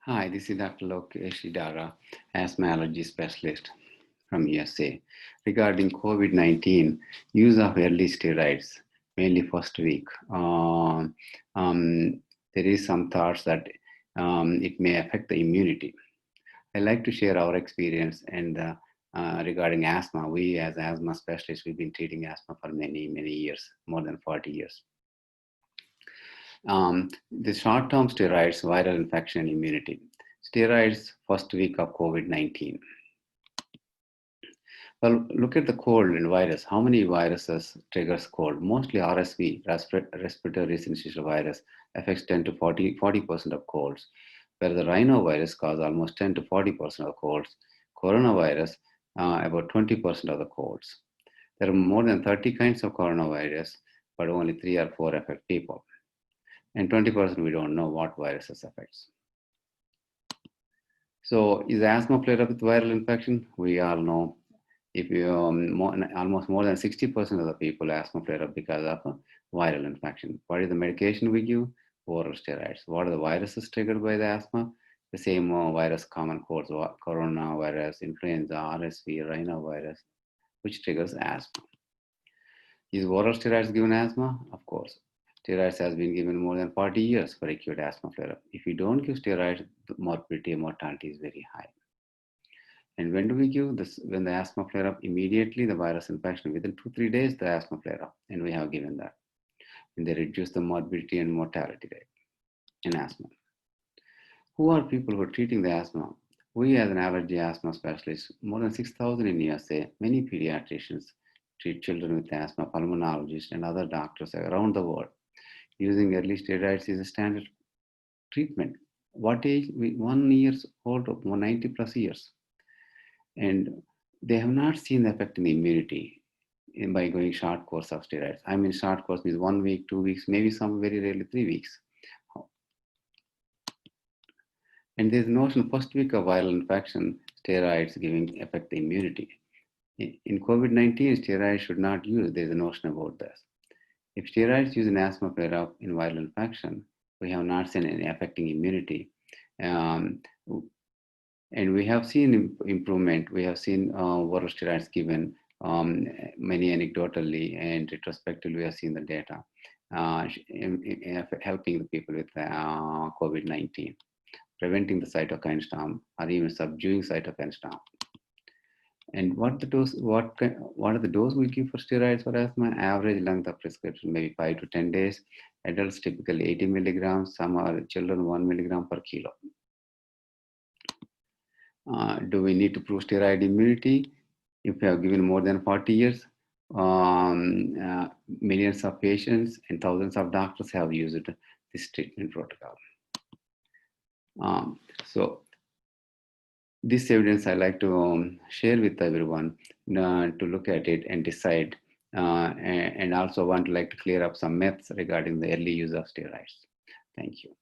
Hi, this is Dr. Lokesh Edara, asthma allergy specialist from USA. Regarding COVID-19, use of early steroids, mainly first week. There is some thoughts that it may affect the immunity. I like to share our experience and regarding asthma. We as asthma specialists, we've been treating asthma for many, many years, more than 40 years. The short-term steroids, viral infection and immunity. Steroids, first week of COVID-19. Well, look at the cold and virus. How many viruses triggers cold? Mostly RSV, respiratory syncytial virus, affects 10 to 40% of colds, where the rhinovirus causes almost 10 to 40% of colds. Coronavirus, about 20% of the colds. There are more than 30 kinds of coronavirus, but only 3 or 4 affect people. And 20% we don't know what viruses affects. So is asthma played up with viral infection? We all know if you almost more than 60% of the people asthma flare up because of a viral infection. What is the medication we give? Oral steroids. What are the viruses triggered by the asthma? The same virus, common colds, coronavirus, influenza, RSV, rhinovirus, which triggers asthma. Is oral steroids given asthma? Of course. Steroids has been given more than 40 years for acute asthma flare-up. If you don't give steroids, the morbidity and mortality is very high. And when do we give this? When the asthma flare up, immediately the virus infection, within 2-3 days, the asthma flare up, and we have given that. And they reduce the morbidity and mortality rate in asthma. Who are people who are treating the asthma? We as an allergy asthma specialist, more than 6,000 in USA, many pediatricians treat children with asthma, pulmonologists, and other doctors around the world. Using early steroids is a standard treatment. What age? 1 year old or 90 plus years. And they have not seen the effect in the immunity by going short course of steroids. I mean, short course means 1 week, 2 weeks, maybe some very rarely 3 weeks. And there's notion first week of viral infection, steroids giving affect the immunity. In COVID-19, steroids should not use. There's a notion about this. If steroids use in asthma flare-up in viral infection, we have not seen any affecting immunity. And we have seen improvement. We have seen oral steroids given many anecdotally and retrospectively. We have seen the data helping the people with COVID-19, preventing the cytokine storm or even subduing cytokine storm. And what are the dose we give for steroids for asthma? Average length of prescription maybe 5 to 10 days. Adults typically 80 milligrams. Some are children 1 milligram per kilo. Do we need to prove steroid immunity? If we have given more than 40 years, millions of patients and thousands of doctors have used this treatment protocol. So this evidence I like to share with everyone to look at it and decide, and also want to like to clear up some myths regarding the early use of steroids. Thank you.